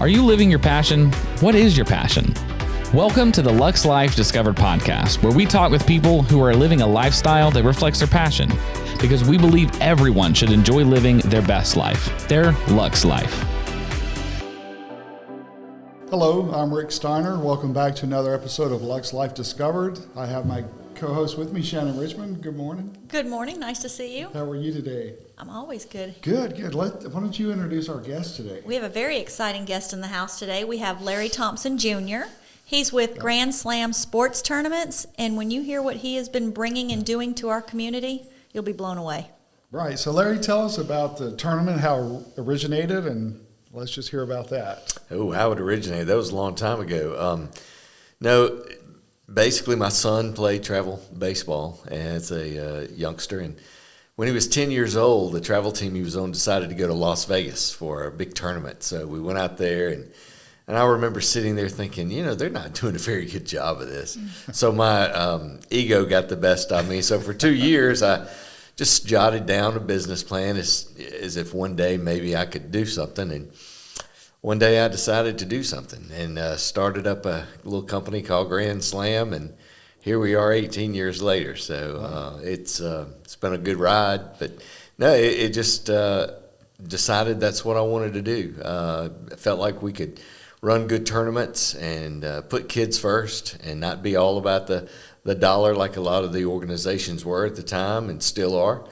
Are you living your passion? What is your passion? Welcome to the Luxe Life Discovered podcast, where we talk with people who are living a lifestyle that reflects their passion, because we believe everyone should enjoy living their best life, their Luxe Life. Hello, I'm Rick Steiner. Welcome back to another episode of Luxe Life Discovered. I have my co-host with me, Shannon Richmond. Good morning. Good morning. Nice to see you. How are you today? I'm always good. Good. Why don't you introduce our guest today? We have a very exciting guest in the house today. We have Larry Thompson, Jr. He's with Grand Slam Sports Tournaments, and when you hear what he has been bringing and doing to our community, you'll be blown away. Right. So, Larry, tell us about the tournament, how it originated, and let's just hear about that. Oh, how it originated. That was a long time ago. No, basically my son played travel baseball as a youngster, and when he was 10 years old, the travel team he was on decided to go to Las Vegas for a big tournament. So we went out there, and I remember sitting there thinking, they're not doing a very good job of this. So my ego got the best of me. So for 2 years, I just jotted down a business plan as if one day maybe I could do something. And one day I decided to do something and started up a little company called Grand Slam. And here we are 18 years later. So it's been a good ride. But no, it just decided that's what I wanted to do. I felt like we could run good tournaments and put kids first and not be all about the dollar like a lot of the organizations were at the time and still are.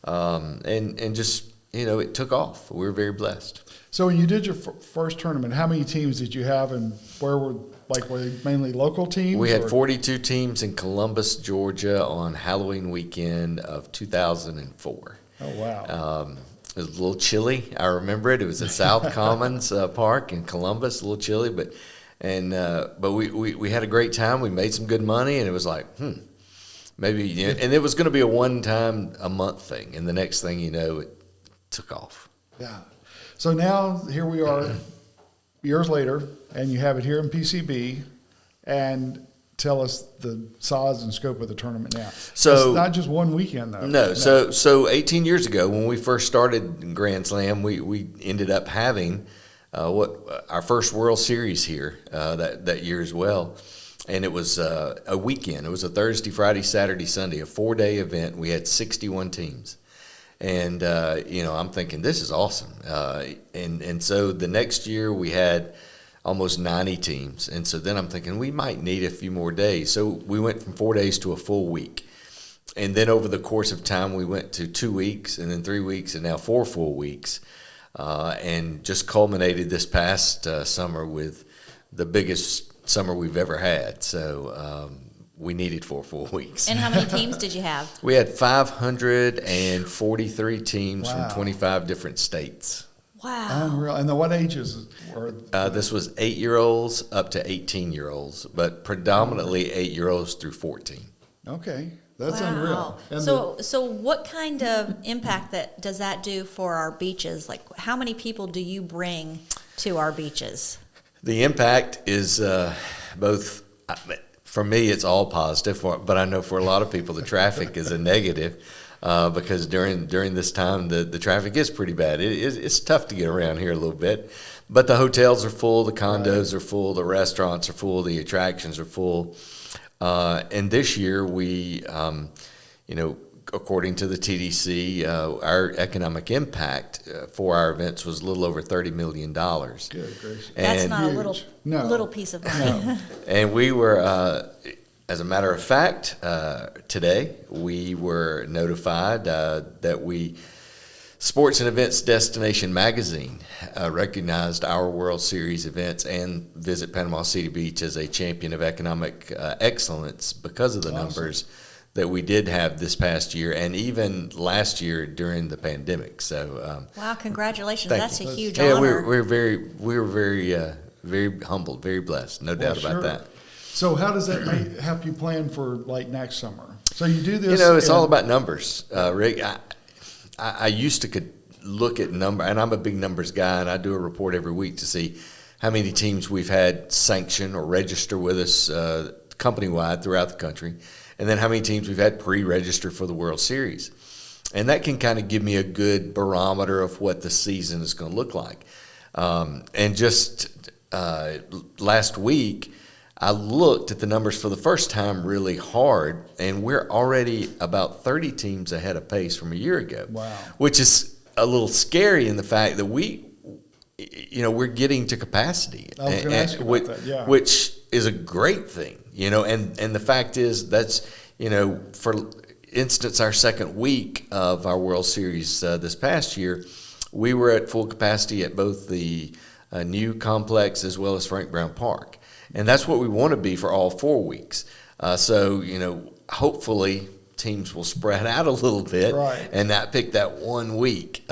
And just, it took off. We were very blessed. So when you did your first tournament, how many teams did you have, and were they mainly local teams? We had 42 teams in Columbus, Georgia on Halloween weekend of 2004. Oh, wow. It was a little chilly. I remember it. It was at South Commons Park in Columbus, a little chilly, but we had a great time. We made some good money, and it was like, maybe, and it was going to be a one-time a month thing, and the next thing you know, it took off. Yeah. So now here we are, years later, and you have it here in PCB, and tell us the size and scope of the tournament now. So it's not just one weekend, though. No. So 18 years ago, when we first started Grand Slam, we ended up having our first World Series here that year as well, and it was a weekend. It was a Thursday, Friday, Saturday, Sunday, a 4-day event. We had 61 teams, and I'm thinking this is awesome. And so the next year we had almost 90 teams. And so then I'm thinking we might need a few more days. So we went from 4 days to a full week. And then over the course of time, we went to 2 weeks and then 3 weeks and now 4 full weeks. And just culminated this past summer with the biggest summer we've ever had. So we needed 4 full weeks. And how many teams did you have? We had 543 teams Wow. from 25 different states. Wow. Unreal. And what ages were? This was 8-year-olds up to 18-year-olds, but predominantly 8-year-olds through 14. Okay, that's Wow. unreal. And So what kind of impact does that do for our beaches? Like, how many people do you bring to our beaches? The impact is both, for me, it's all positive, but I know for a lot of people the traffic is a negative. Because during this time, the traffic is pretty bad. It's tough to get around here a little bit. But the hotels are full, the condos are full, the restaurants are full, the attractions are full. And this year we, according to the TDC, our economic impact for our events was a little over $30 million. Good gracious. That's not huge. little piece of money. No. And we were, as a matter of fact, today we were notified that Sports and Events Destination Magazine recognized our World Series events and Visit Panama City Beach as a champion of economic excellence because of the numbers that we did have this past year and even last year during the pandemic. So, Wow! Congratulations. That's a huge yeah, honor. we were very humbled, very blessed, no doubt about that. So how does that help you plan for like next summer? So you do this. It's all about numbers, Rick. I used to could look at number, and I'm a big numbers guy, and I do a report every week to see how many teams we've had sanction or register with us company-wide throughout the country, and then how many teams we've had pre-register for the World Series. And that can kind of give me a good barometer of what the season is going to look like. And just last week, I looked at the numbers for the first time really hard, and we're already about 30 teams ahead of pace from a year ago. Wow. Which is a little scary in the fact that we're getting to capacity. I was going to ask you about that, yeah. Which is a great thing, and the fact is that's, for instance, our second week of our World Series this past year, we were at full capacity at both the new complex as well as Frank Brown Park. And that's what we want to be for all 4 weeks. So, hopefully teams will spread out a little bit right. and not pick that 1 week,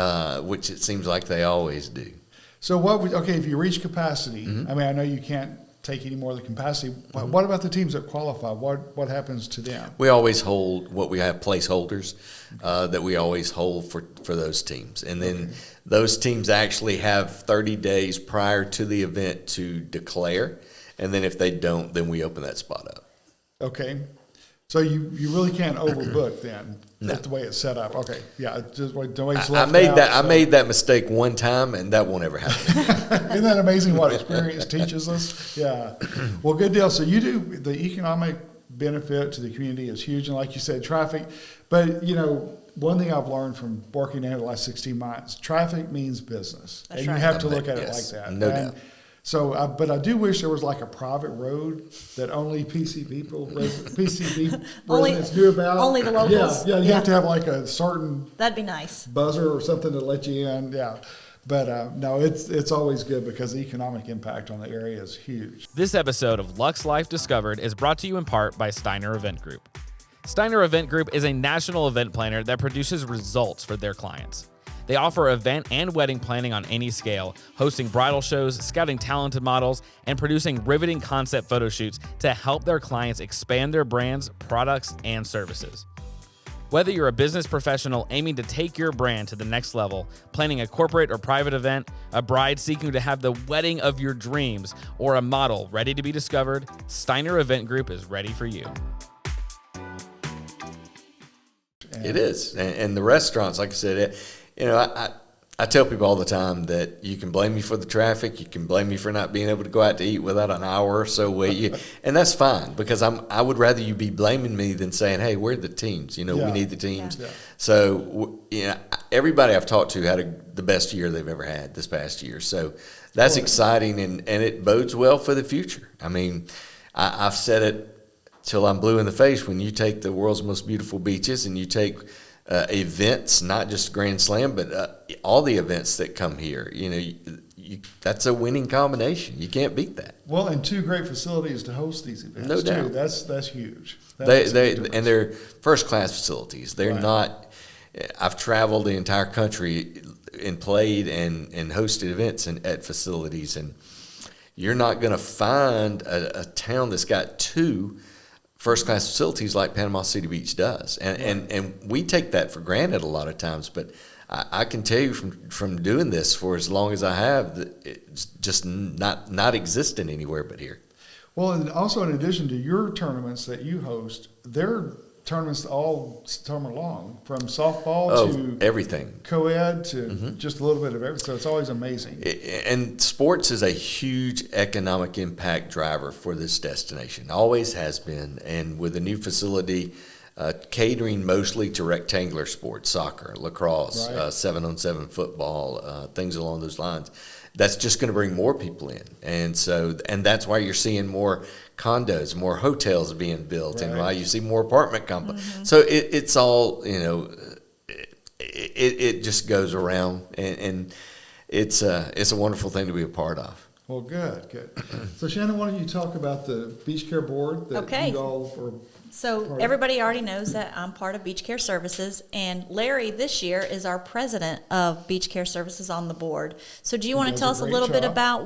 which it seems like they always do. So if you reach capacity, I mean, I know you can't take any more of the capacity, but what about the teams that qualify? What happens to them? We always hold what we have placeholders that we always hold for those teams. And then those teams actually have 30 days prior to the event to declare. And then if they don't, then we open that spot up. Okay. So you really can't overbook then. No. That's the way it's set up. Okay. Yeah. Just the way it's I made that mistake one time, and that won't ever happen. Isn't that amazing what experience teaches us? Yeah. Well, good deal. So you do the economic benefit to the community is huge, and like you said, traffic. But one thing I've learned from working in it the last 16 months, traffic means business, That's and right. you have to look at it like that. No doubt. So, but I do wish there was like a private road that only PCB residents knew about. Only the locals. Yeah, you have to have like a certain That'd be nice. buzzer or something to let you in. Yeah, but no, it's always good because the economic impact on the area is huge. This episode of Luxe Life Discovered is brought to you in part by Steiner Event Group. Steiner Event Group is a national event planner that produces results for their clients. They offer event and wedding planning on any scale, hosting bridal shows, scouting talented models, and producing riveting concept photo shoots to help their clients expand their brands, products, and services. Whether you're a business professional aiming to take your brand to the next level, planning a corporate or private event, a bride seeking to have the wedding of your dreams, or a model ready to be discovered, Steiner Event Group is ready for you. It is. And the restaurants, like I said, I tell people all the time that you can blame me for the traffic, you can blame me for not being able to go out to eat without an hour or so wait, and that's fine because I would rather you be blaming me than saying, hey, where are the teams? We need the teams. Yeah. So everybody I've talked to had the best year they've ever had this past year. So that's exciting, and it bodes well for the future. I mean, I've said it till I'm blue in the face. When you take the world's most beautiful beaches and you take events, not just Grand Slam, but all the events that come here, that's a winning combination. You can't beat that. Well, and 2 great facilities to host these events. No doubt. Too. That's huge. And they're first class facilities. They're Right. not. I've traveled the entire country and played and hosted events at facilities, and you're not going to find a town that's got 2 first-class facilities like Panama City Beach does. And we take that for granted a lot of times, but I can tell you from doing this for as long as I have, that it's just not existent anywhere but here. Well, and also in addition to your tournaments that you host, they're tournaments all summer long, from softball to everything, co-ed to just a little bit of everything. So it's always amazing. And sports is a huge economic impact driver for this destination. Always has been. And with a new facility catering mostly to rectangular sports, soccer, lacrosse, Right. 7-on-7 football, things along those lines, that's just going to bring more people in. And that's why you're seeing more condos, more hotels being built, and Right. why you see more apartment complexes. So it's all, it just goes around, and it's a wonderful thing to be a part of. Well, good. So Shannon, why don't you talk about the Beach Care Board that Okay. you all are. So everybody already knows that I'm part of Beach Care Services, and Larry this year is our president of Beach Care Services on the board. So do you want to does tell a us a great little bit job. about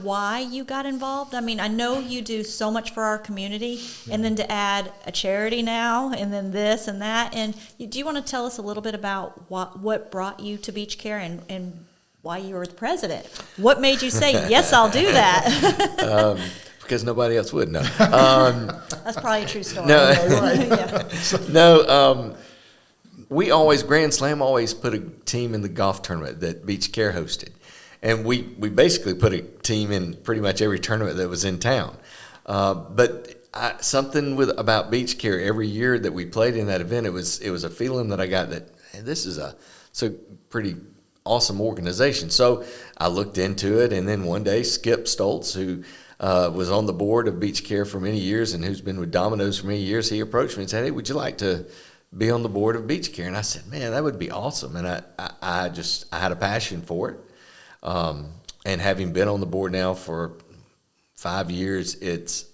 why you got involved? I mean, I know you do so much for our community, and then to add a charity now, and then this and that. And do you want to tell us a little bit about what brought you to Beach Care and why you were the president? What made you say, yes, I'll do that? Because nobody else would know. That's probably a true story. No. Yeah. No, Grand Slam always put a team in the golf tournament that Beach Care hosted. And we basically put a team in pretty much every tournament that was in town. But something about Beach Care every year that we played in that event, it was a feeling that I got that, hey, this is a pretty awesome organization. So I looked into it, and then one day Skip Stoltz, who was on the board of Beach Care for many years and who's been with Domino's for many years, he approached me and said, hey, would you like to be on the board of Beach Care? And I said, man, that would be awesome. And I had a passion for it. And having been on the board now for 5 years, it's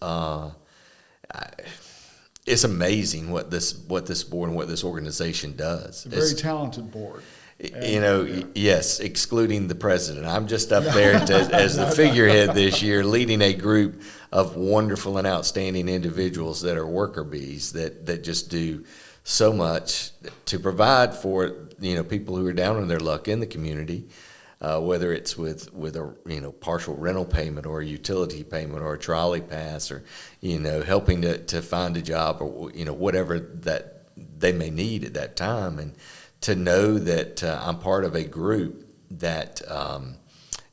amazing what this board and what this organization does. It's a very talented board. Yes, excluding the president. I'm just up there as the figurehead this year, leading a group of wonderful and outstanding individuals that are worker bees that just do so much to provide for people who are down on their luck in the community, whether it's with a partial rental payment or a utility payment or a trolley pass or helping to find a job or whatever that they may need at that time. And to know that I'm part of a group that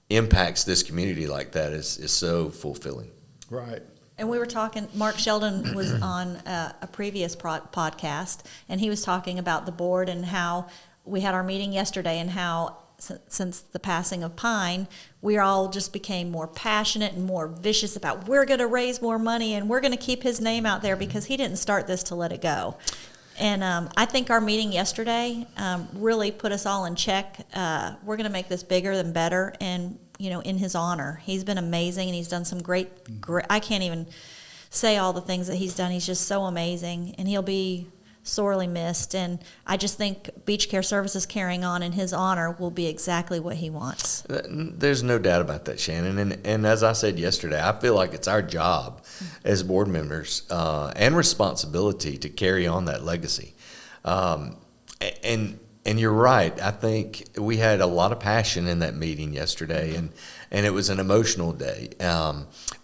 impacts this community like that is so fulfilling. Right. And we were talking, Mark Sheldon was on a previous podcast, and he was talking about the board and how we had our meeting yesterday and how since the passing of Pine, we all just became more passionate and more vicious about we're going to raise more money and we're going to keep his name out there because he didn't start this to let it go. And I think our meeting yesterday really put us all in check. We're going to make this bigger and better, and in his honor. He's been amazing, and he's done some great. I can't even say all the things that he's done. He's just so amazing, and he'll be sorely missed. And I just think Beach Care Services carrying on in his honor will be exactly what he wants. There's no doubt about that, Shannon. And as I said yesterday, I feel like it's our job as board members and responsibility to carry on that legacy. And you're right. I think we had a lot of passion in that meeting yesterday, and it was an emotional day.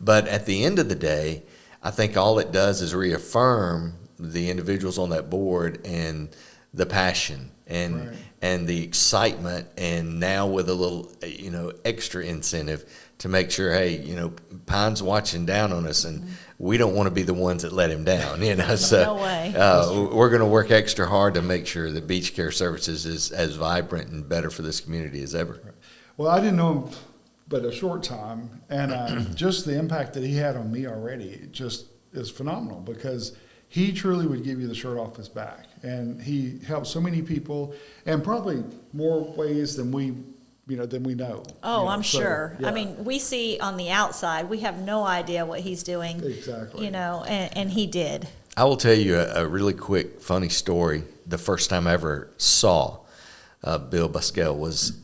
But at the end of the day, I think all it does is reaffirm the individuals on that board and the passion and the excitement, and now with a little extra incentive to make sure, hey, Pine's watching down on us, and we don't want to be the ones that let him down. So no way. We're going to work extra hard to make sure that Beach Care Services is as vibrant and better for this community as ever. Well, I didn't know him but a short time, and just the impact that he had on me already just is phenomenal, because he truly would give you the shirt off his back, and he helped so many people, and probably more ways than we know. Oh, I'm sure. Yeah. I mean, we see on the outside, we have no idea what he's doing. Exactly. And he did. I will tell you a really quick, funny story. The first time I ever saw Bill Buskell was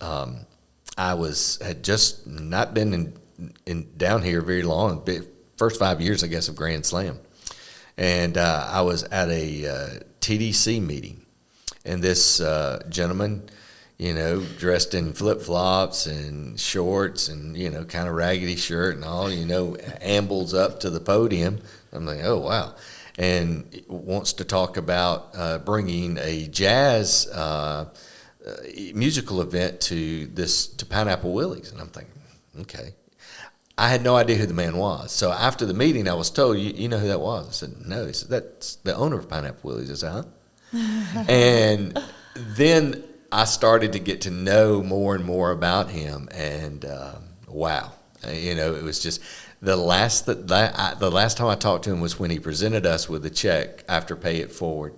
I had just not been in down here very long. First 5 years, I guess, of Grand Slam. And I was at a TDC meeting, and this gentleman, dressed in flip-flops and shorts and, kind of raggedy shirt and all, ambles up to the podium. I'm like, oh, wow. And wants to talk about bringing a jazz musical event to Pineapple Willie's. And I'm thinking, okay. I had no idea who the man was. So after the meeting, I was told, you know who that was? I said, no. He said, that's the owner of Pineapple Willie's. I said, huh? And then I started to get to know more and more about him. And wow. It was just the last time I talked to him was when he presented us with a check after Pay It Forward.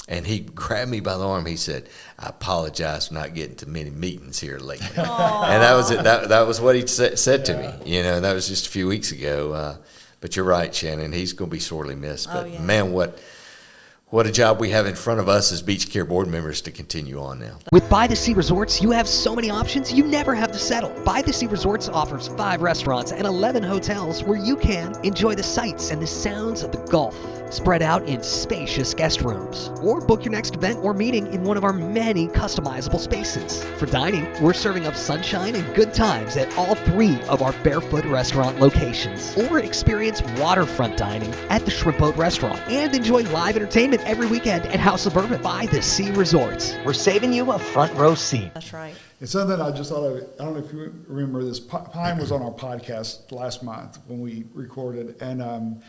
And he grabbed me by the arm. He said, I apologize for not getting to many meetings here lately. Aww. And that was it. That was what he said to me. That was just a few weeks ago. But you're right, Shannon. He's going to be sorely missed. But, man, what a job we have in front of us as Beach Care board members to continue on now. With By the Sea Resorts, you have so many options, you never have to settle. By the Sea Resorts offers 5 restaurants and 11 hotels where you can enjoy the sights and the sounds of the Gulf, spread out in spacious guest rooms. Or book your next event or meeting in one of our many customizable spaces. For dining, we're serving up sunshine and good times at all 3 of our Barefoot restaurant locations. Or experience waterfront dining at the Shrimp Boat Restaurant. And enjoy live entertainment every weekend at House of Bourbon. By the Sea Resorts. We're saving you a front row seat. That's right. It's something I just thought of. I don't know if you remember this. Pine was on our podcast last month when we recorded, and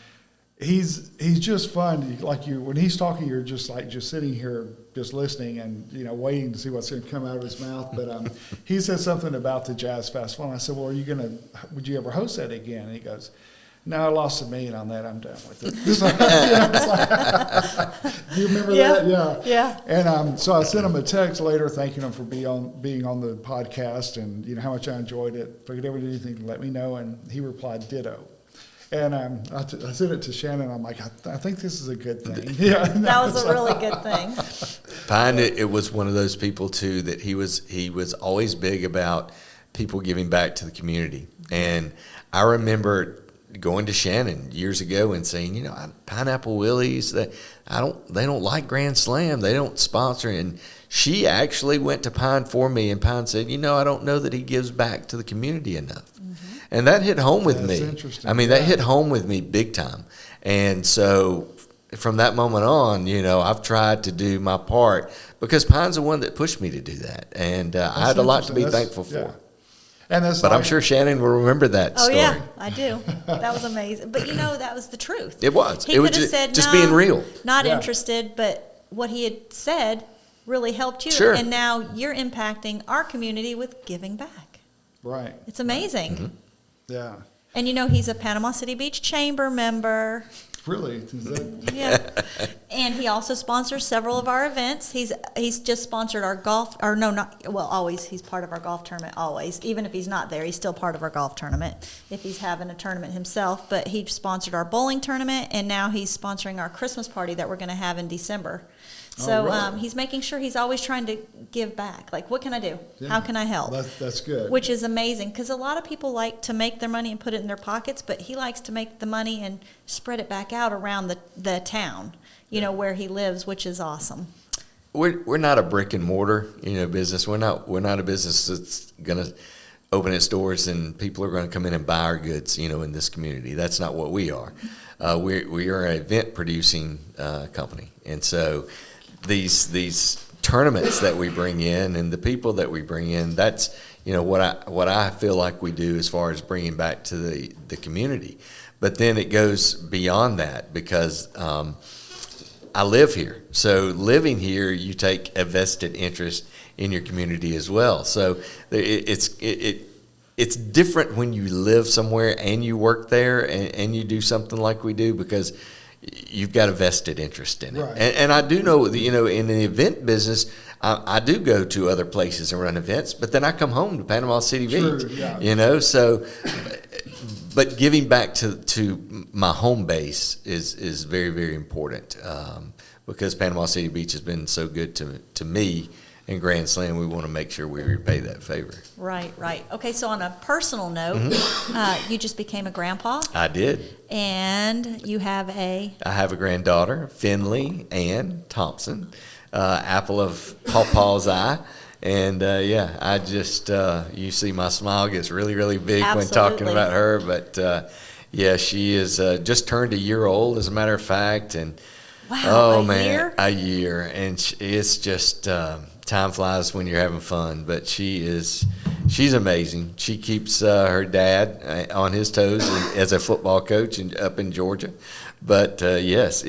he's just fun. Like when he's talking, you're just sitting here, just listening, and waiting to see what's going to come out of his mouth. But he said something about the Jazz Festival, and I said, "Well, would you ever host that again?" And he goes, "No, I lost $1 million on that. I'm done with it." Do you remember that? Yeah. Yeah. And so I sent him a text later thanking him for being on the podcast and how much I enjoyed it. If I could ever do anything, let me know. And he replied, "Ditto." And I sent it to Shannon. I'm like, I think this is a good thing. Yeah, that was a really good thing. Pine, it was one of those people too that he was always big about people giving back to the community. And I remember going to Shannon years ago and saying, Pineapple Willie's, they don't like Grand Slam, they don't sponsor. And she actually went to Pine for me, and Pine said, I don't know that he gives back to the community enough. Mm-hmm. And that hit home with me. Interesting. I mean, that hit home with me big time. And so from that moment on, I've tried to do my part because Pine's the one that pushed me to do that. And I had a lot to be thankful for. But I'm sure Shannon will remember that story. Oh, yeah, I do. That was amazing. But, that was the truth. It was. He could have said, just being real. Not interested, but what he had said really helped you. Sure. And now you're impacting our community with giving back. Right. It's amazing. Mm-hmm. Yeah. And he's a Panama City Beach Chamber member. Really? Yeah. And he also sponsors several of our events. He's just sponsored our golf, or no, not, well, always. He's part of our golf tournament, always. Even if he's not there, he's still part of our golf tournament if he's having a tournament himself. But he sponsored our bowling tournament, and now he's sponsoring our Christmas party that we're going to have in December. So really? He's making sure he's always trying to give back. Like, what can I do? Yeah. How can I help? That's good. Which is amazing, because a lot of people like to make their money and put it in their pockets, but he likes to make the money and spread it back out around the town, where he lives, which is awesome. We're not a brick and mortar, business. We're not a business that's going to open its doors and people are going to come in and buy our goods, in this community. That's not what we are. We are an event producing company, and so these tournaments that we bring in and the people that we bring in, that's what I feel like we do as far as bringing back to the community. But then it goes beyond that because I live here. So living here, you take a vested interest in your community as well. So it's different when you live somewhere and you work there and you do something like we do because you've got a vested interest in it. Right. And I do know that, in the event business, I do go to other places and run events, but then I come home to Panama City Beach, yeah. So, but giving back to my home base is very, very important because Panama City Beach has been so good to me. In Grand Slam, we want to make sure we repay that favor. Right. Okay, so on a personal note, you just became a grandpa. I did. And you have I have a granddaughter, Finley Ann Thompson, apple of Pawpaw's eye. And, I just, you see my smile gets really, really big when talking about her. But, she is just turned a year old, as a matter of fact. And wow, a year. And it's just... time flies when you're having fun, but she's amazing. She keeps her dad on his toes as a football coach up in Georgia. But yes,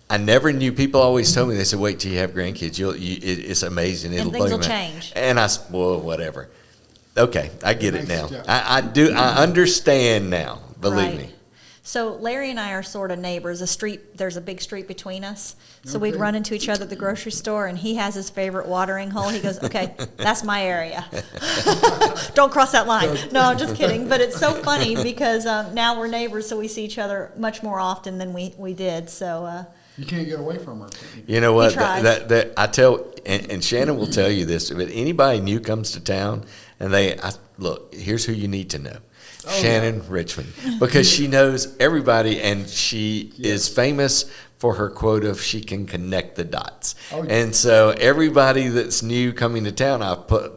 I never knew. People always told me, they said, "Wait till you have grandkids. It's amazing. It'll things will change." And I said, "Well, whatever." Okay, I get it now. I do. I understand now. Believe me. So Larry and I are sort of neighbors. There's a big street between us. So we'd run into each other at the grocery store, and he has his favorite watering hole. He goes, "Okay, that's my area. Don't cross that line." No, I'm just kidding. But it's so funny because now we're neighbors, so we see each other much more often than we did. So you can't get away from her. You know what? He tries. That I tell, and Shannon will tell you this. But anybody new comes to town, and look, here's who you need to know. Shannon Richmond, because she knows everybody, and she is famous for her quote of she can connect the dots. And so everybody that's new coming to town, I put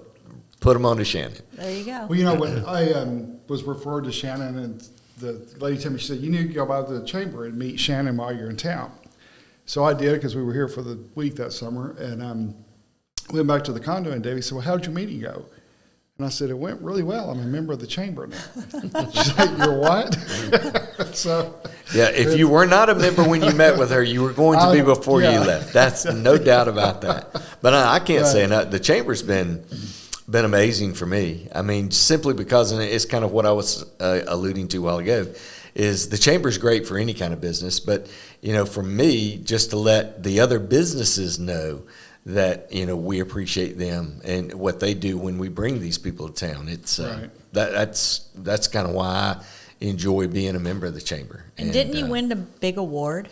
them on to Shannon. There you go. Well, when I was referred to Shannon, and the lady told me, she said, "You need to go by the chamber and meet Shannon while you're in town." So I did, because we were here for the week that summer, and went back to the condo, and Debbie said, well, how'd your meeting go? And I said, it went really well. I'm a member of the chamber now. She's like, you're what? So, yeah, if you were not a member when you met with her, you were going to be before you left. That's no doubt about that. But I can't say enough. The chamber's been amazing for me. I mean, simply because, and it's kind of what I was alluding to a while ago, is the chamber's great for any kind of business. But, for me, just to let the other businesses know that we appreciate them and what they do when we bring these people to town. It's that's kind of why I enjoy being a member of the chamber. And didn't you win a big award?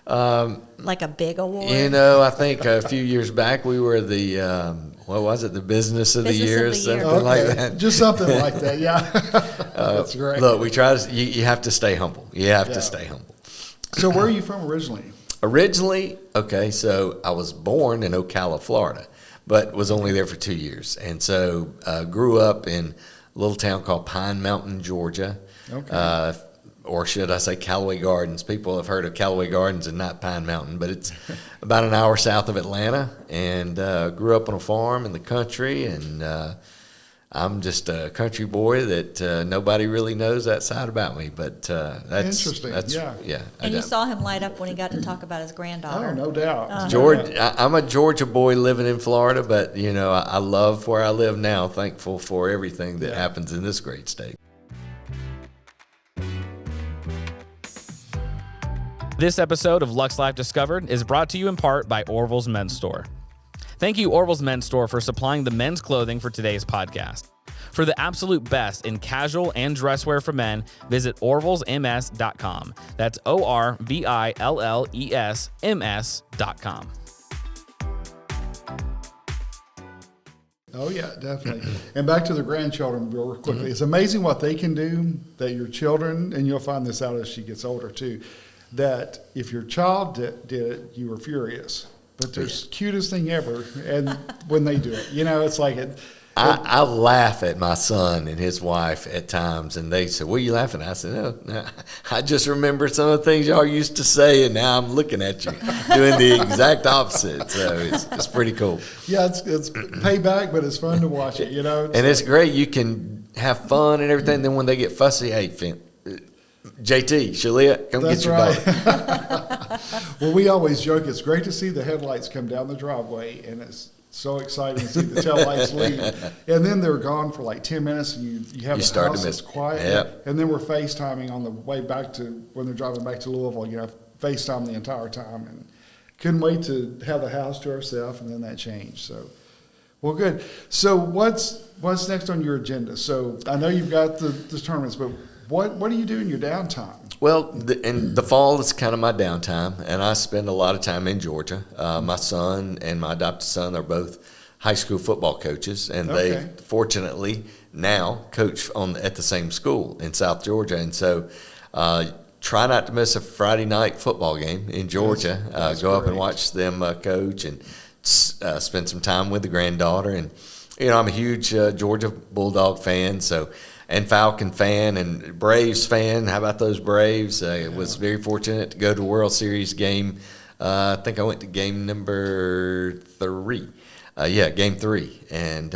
Like a big award? Uh, I think a few years back we were the what was it? The Business of the Year, something like that. Just something like that. Yeah, that's great. Look, we try to. You have to stay humble. You have to stay humble. So, where are you from originally? Originally, so I was born in Ocala, Florida, but was only there for 2 years. And so grew up in a little town called Pine Mountain, Georgia. Okay. Or should I say Callaway Gardens. People have heard of Callaway Gardens and not Pine Mountain, but it's about an hour south of Atlanta. And grew up on a farm in the country, and I'm just a country boy that nobody really knows that side about me, but that's interesting. Yeah. And you saw him light up when he got to talk about his granddaughter. Oh, no doubt. I'm a Georgia boy living in Florida, but I love where I live now. Thankful for everything that happens in this great state. This episode of Luxe Life Discovered is brought to you in part by Orville's Men's Store. Thank you, Orville's Men's Store, for supplying the men's clothing for today's podcast. For the absolute best in casual and dress wear for men, visit orvillesms.com. That's ORVILLESMS.com. Oh, yeah, definitely. And back to the grandchildren real quickly. It's amazing what they can do, that your children, and you'll find this out as she gets older too, that if your child did it, you were furious. But they're the cutest thing ever, and when they do it, it's like it. I laugh at my son and his wife at times, and they say, "What are you laughing at?" I said, "No, I just remember some of the things y'all used to say, and now I'm looking at you doing the exact opposite." So it's pretty cool. Yeah, it's payback, but it's fun to watch it, And it's great. You can have fun and everything. Then when they get fussy, hey, JT, Shalia, come get your daughter. Well, we always joke it's great to see the headlights come down the driveway, and it's so exciting to see the taillights leave. And then they're gone for like 10 minutes, and you have the house that's quiet. Yep. And then we're FaceTiming on the way back to, when they're driving back to Louisville, FaceTime the entire time. And couldn't wait to have the house to ourselves, and then that changed. So, well, good. So what's next on your agenda? So I know you've got the tournaments, but what do you do in your downtime? Well, in the fall is kind of my downtime, and I spend a lot of time in Georgia. My son and my adopted son are both high school football coaches, and they fortunately now coach at the same school in South Georgia. And so try not to miss a Friday night football game in Georgia. That's go great. up and watch them coach and spend some time with the granddaughter. And, I'm a huge Georgia Bulldog fan, and Falcon fan and Braves fan. How about those Braves? I was very fortunate to go to a World Series game. I think I went to game number 3. Game 3. And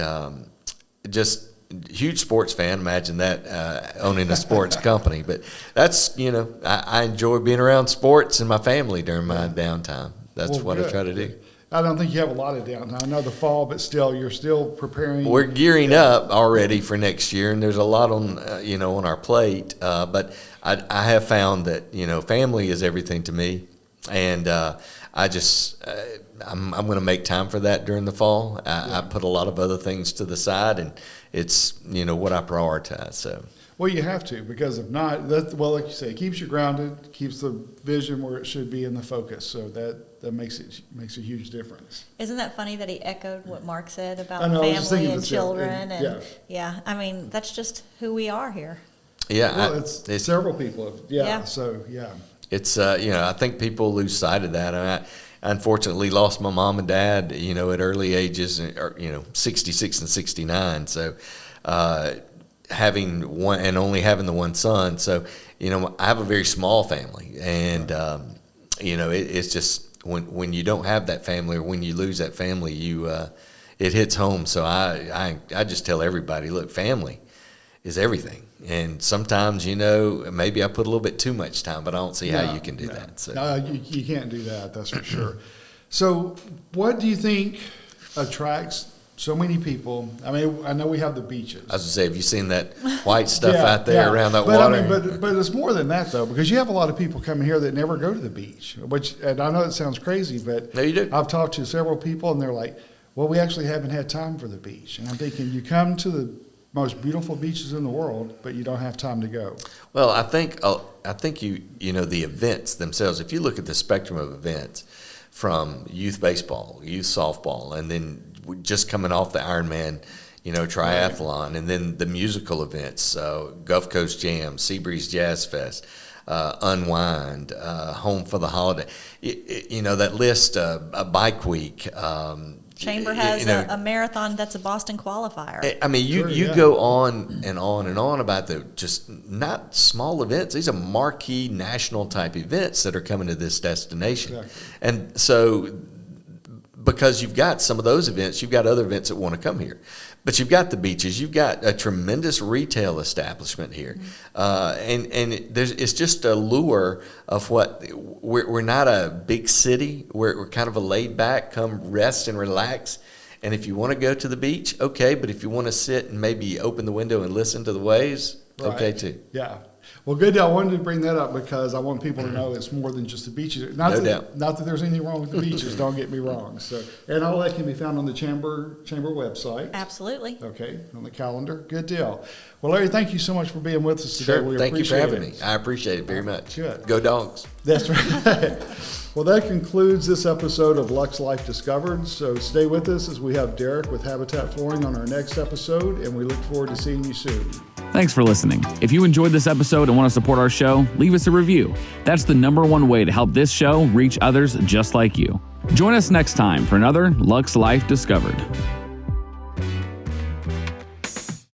just huge sports fan. Imagine that, owning a sports company. But that's, I enjoy being around sports and my family during my downtime. That's what I try to do. I don't think you have a lot of downtime. I know the fall, but still, you're still preparing. We're gearing up already for next year, and there's a lot on on our plate. But I have found that family is everything to me, and I'm going to make time for that during the fall. I put a lot of other things to the side, and it's what I prioritize. So. Well, you have to, because if not, like you say, it keeps you grounded, keeps the vision where it should be in the focus. So that makes a huge difference. Isn't that funny that he echoed what Mark said about I was family and the children? same. And I mean, that's just who we are here. Yeah, well, it's several people. So it's I think people lose sight of that. I unfortunately lost my mom and dad, at early ages, 66 and 69. So. Having one and only having the one son, so I have a very small family, and it's just when you don't have that family, or when you lose that family, it hits home. So I just tell everybody, look, family is everything. And sometimes, maybe I put a little bit too much time, but I don't see how you can do that. So. No, you can't do that, that's for sure. So what do you think attracts so many people? I mean, I know we have the beaches. I was going to say, have you seen that white stuff out there around that water? I mean, but it's more than that, though, because you have a lot of people coming here that never go to the beach, and I know it sounds crazy, but no, you do. I've talked to several people, and they're like, well, we actually haven't had time for the beach. And I'm thinking, you come to the most beautiful beaches in the world, but you don't have time to go. Well, I think the events themselves, if you look at the spectrum of events from youth baseball, youth softball, and then just coming off the Ironman, triathlon, and then the musical events, Gulf Coast Jam, Seabreeze Jazz Fest, Unwind, Home for the Holiday, that list, a Bike Week. Chamber has a marathon that's a Boston qualifier. I mean, you go on and on and on about the just not small events. These are marquee national type events that are coming to this destination. Exactly. And so because you've got some of those events, you've got other events that want to come here. But you've got the beaches, you've got a tremendous retail establishment here. And it's just a lure of what, we're not a big city, we're kind of a laid back, come rest and relax. And if you want to go to the beach, okay, but if you want to sit and maybe open the window and listen to the waves, okay too. Yeah. Well, good deal. I wanted to bring that up because I want people to know it's more than just the beaches. Not that there's anything wrong with the beaches. Don't get me wrong. So, and all that can be found on the chamber website. Absolutely. Okay, on the calendar. Good deal. Well, Larry, thank you so much for being with us today. Sure. Thank you for having me. I appreciate it very much. Good. Go Dogs. That's right. Well, that concludes this episode of Luxe Life Discovered. So stay with us as we have Derek with Habitat Flooring on our next episode, and we look forward to seeing you soon. Thanks for listening. If you enjoyed this episode and want to support our show, leave us a review. That's the #1 way to help this show reach others just like you. Join us next time for another Luxe Life Discovered.